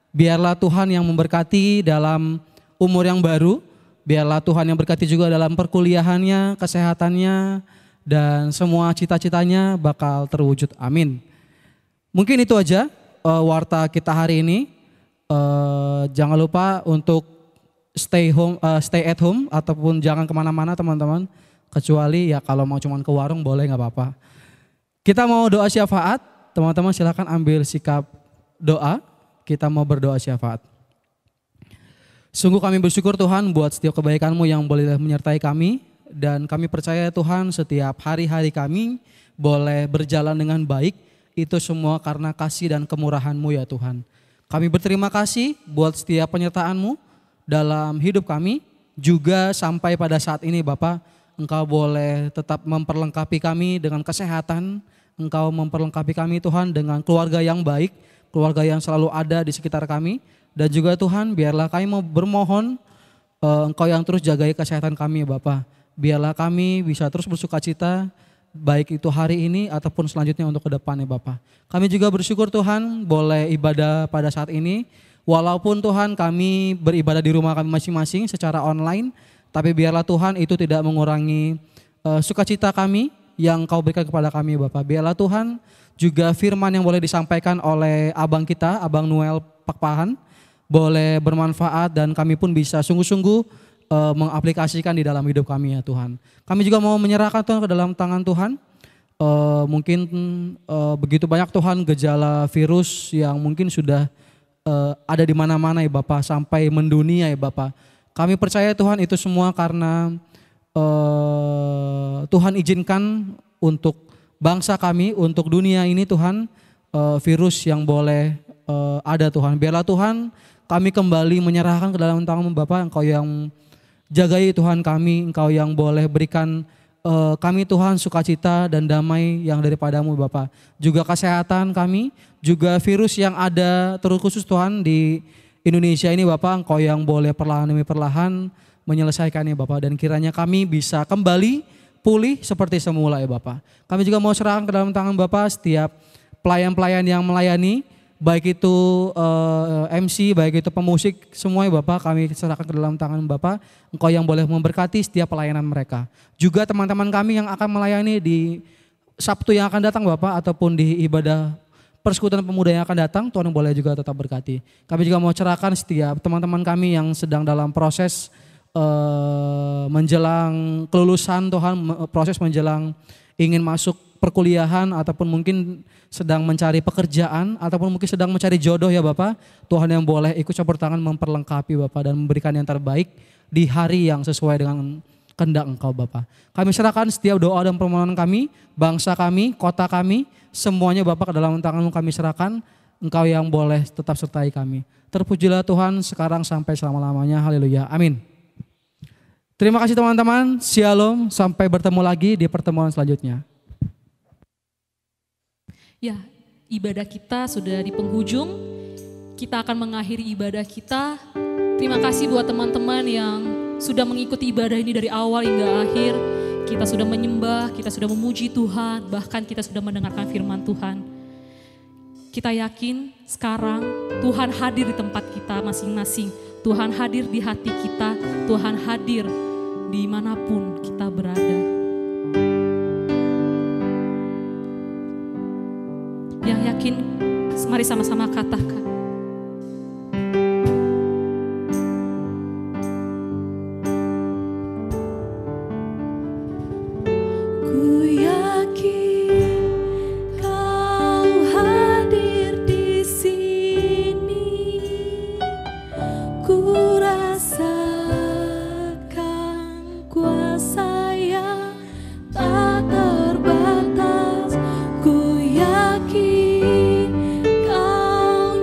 biarlah Tuhan yang memberkati dalam umur yang baru, biarlah Tuhan yang berkati juga dalam perkuliahannya, kesehatannya, dan semua cita-citanya bakal terwujud. Amin. Mungkin itu aja warta kita hari ini. Jangan lupa untuk stay at home ataupun jangan kemana-mana teman-teman. Kecuali ya kalau mau cuman ke warung boleh, nggak apa-apa. Kita mau doa syafaat, teman-teman silakan ambil sikap doa. Kita mau berdoa syafaat. Sungguh kami bersyukur Tuhan buat setiap kebaikan-Mu yang boleh menyertai kami. Dan kami percaya Tuhan setiap hari-hari kami boleh berjalan dengan baik. Itu semua karena kasih dan kemurahan-Mu ya Tuhan. Kami berterima kasih buat setiap penyertaan-Mu dalam hidup kami. Juga sampai pada saat ini Bapak, Engkau boleh tetap memperlengkapi kami dengan kesehatan. Engkau memperlengkapi kami Tuhan dengan keluarga yang baik, keluarga yang selalu ada di sekitar kami. Dan juga Tuhan biarlah kami mau bermohon Engkau yang terus jagai kesehatan kami ya Bapa. Biarlah kami bisa terus bersuka cita baik itu hari ini ataupun selanjutnya untuk ke depan ya Bapa. Kami juga bersyukur Tuhan boleh ibadah pada saat ini. Walaupun Tuhan kami beribadah di rumah kami masing-masing secara online. Tapi biarlah Tuhan itu tidak mengurangi sukacita kami yang Kau berikan kepada kami Bapa. Biarlah Tuhan juga firman yang boleh disampaikan oleh abang kita, Abang Noel Pakpahan, boleh bermanfaat dan kami pun bisa sungguh-sungguh mengaplikasikan di dalam hidup kami ya Tuhan. Kami juga mau menyerahkan Tuhan ke dalam tangan Tuhan. Mungkin begitu banyak Tuhan gejala virus yang mungkin sudah ada di mana-mana ya Bapak, sampai mendunia ya Bapak. Kami percaya Tuhan itu semua karena Tuhan izinkan untuk bangsa kami, untuk dunia ini Tuhan, virus yang boleh ada Tuhan. Biarlah Tuhan kami kembali menyerahkan ke dalam tangan Bapa. Engkau yang jagai Tuhan kami, Engkau yang boleh berikan kami Tuhan sukacita dan damai yang daripadamu Bapa. Juga kesehatan kami, juga virus yang ada terkhusus Tuhan di Indonesia ini Bapa, Engkau yang boleh perlahan demi perlahan menyelesaikannya Bapa. Dan kiranya kami bisa kembali pulih seperti semula ya Bapa. Kami juga mau serahkan ke dalam tangan Bapa setiap pelayan-pelayan yang melayani, baik itu MC, baik itu pemusik, semuanya Bapak kami serahkan ke dalam tangan Bapak. Engkau yang boleh memberkati setiap pelayanan mereka. Juga teman-teman kami yang akan melayani di Sabtu yang akan datang Bapak, ataupun di ibadah persekutuan pemuda yang akan datang, Tuhan boleh juga tetap berkati. Kami juga mau cerahkan setiap teman-teman kami yang sedang dalam proses menjelang kelulusan Tuhan, proses menjelang ingin masuk perkuliahan ataupun mungkin sedang mencari pekerjaan ataupun mungkin sedang mencari jodoh ya Bapak. Tuhan yang boleh ikut campur tangan memperlengkapi Bapak dan memberikan yang terbaik di hari yang sesuai dengan kehendak Engkau Bapak. Kami serahkan setiap doa dan permohonan kami, bangsa kami, kota kami, semuanya Bapak ke dalam tangan-Mu kami serahkan. Engkau yang boleh tetap sertai kami. Terpujilah Tuhan sekarang sampai selama-lamanya. Haleluya. Amin. Terima kasih teman-teman. Shalom. Sampai bertemu lagi di pertemuan selanjutnya. Ya, ibadah kita sudah di penghujung. Kita akan mengakhiri ibadah kita. Terima kasih buat teman-teman yang sudah mengikuti ibadah ini dari awal hingga akhir. Kita sudah menyembah, kita sudah memuji Tuhan, bahkan kita sudah mendengarkan firman Tuhan. Kita yakin sekarang Tuhan hadir di tempat kita masing-masing. Tuhan hadir di hati kita, Tuhan hadir dimanapun kita berada. Yang yakin, mari sama-sama katakan. Ku yakin Kau hadir di sini. Ku rasakan kuasa yang tak terbatas. Ku yakin Kau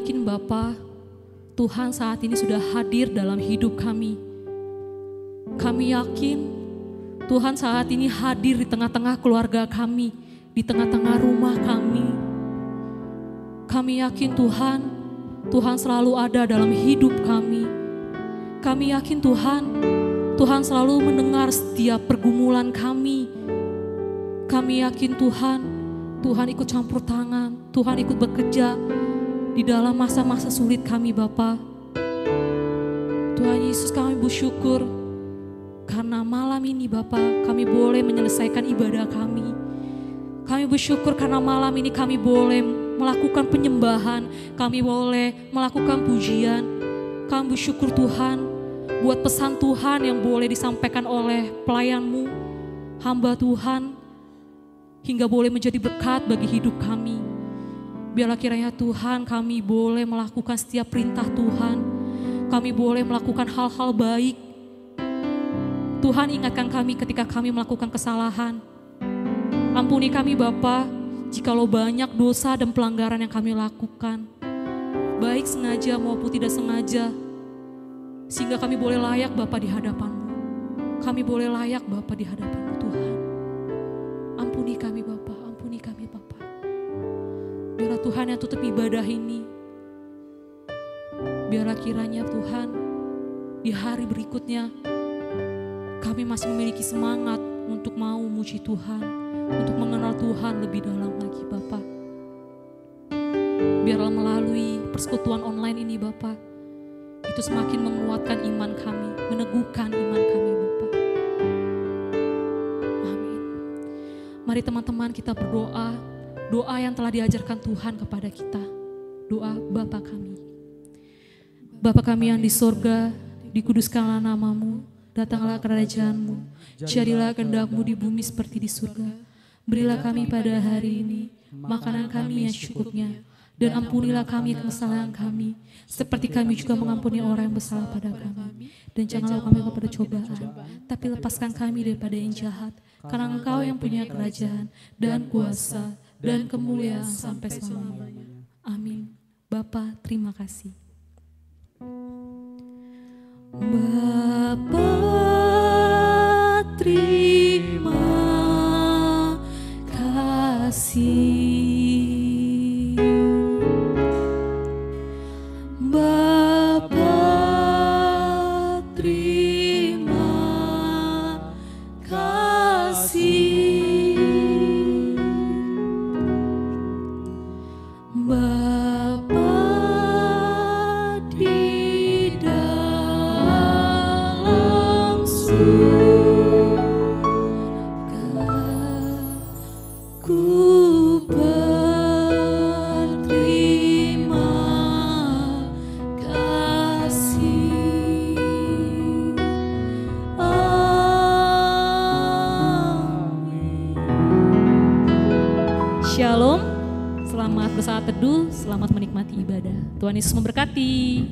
yakin Bapa, Tuhan saat ini sudah hadir dalam hidup kami. Kami yakin Tuhan saat ini hadir di tengah-tengah keluarga kami, di tengah-tengah rumah kami. Kami yakin Tuhan selalu ada dalam hidup kami. Kami yakin Tuhan selalu mendengar setiap pergumulan kami. Kami yakin Tuhan ikut campur tangan, Tuhan ikut bekerja di dalam masa-masa sulit kami Bapa. Tuhan Yesus, kami bersyukur karena malam ini Bapa kami boleh menyelesaikan ibadah kami. Kami bersyukur karena malam ini kami boleh melakukan penyembahan, kami boleh melakukan pujian. Kami bersyukur Tuhan buat pesan Tuhan yang boleh disampaikan oleh pelayan-Mu, hamba Tuhan, hingga boleh menjadi berkat bagi hidup kami. Biarlah kiranya Tuhan kami boleh melakukan setiap perintah Tuhan. Kami boleh melakukan hal-hal baik. Tuhan ingatkan kami ketika kami melakukan kesalahan. Ampuni kami Bapa, jikalau banyak dosa dan pelanggaran yang kami lakukan, baik sengaja maupun tidak sengaja, sehingga kami boleh layak Bapa di hadapan-Mu. Kami boleh layak Bapa di hadapan-Mu Tuhan. Ampuni kami Bapa, ampuni kami Bapa. Biarlah Tuhan yang tutup ibadah ini, biarlah kiranya Tuhan di hari berikutnya kami masih memiliki semangat untuk mau muji Tuhan, untuk mengenal Tuhan lebih dalam lagi Bapa. Biarlah melalui persekutuan online ini Bapa, itu semakin menguatkan iman kami, meneguhkan iman kami Bapa. Amin. Mari teman-teman kita berdoa, doa yang telah diajarkan Tuhan kepada kita. Doa Bapa kami. Bapa kami yang di sorga, dikuduskanlah nama-Mu, datanglah kerajaan-Mu, jadilah kehendak-Mu di bumi seperti di surga. Berilah kami pada hari ini makanan kami yang secukupnya, dan ampunilah kami kesalahan kami, seperti kami juga mengampuni orang yang bersalah pada kami. Dan janganlah kami kepada cobaan, tapi lepaskan kami daripada yang jahat, karena Engkau yang punya kerajaan dan kuasa dan kemuliaan sampai selamanya. Amin. Bapa, terima kasih. Bapa, terima kasih. Bapa, terima kasih. Bapa di dalam surga, ku berterima kasih. Amin. Shalom, selamat bersaat teduh, selamat menikmati ibadah. Tuhan Yesus memberkati.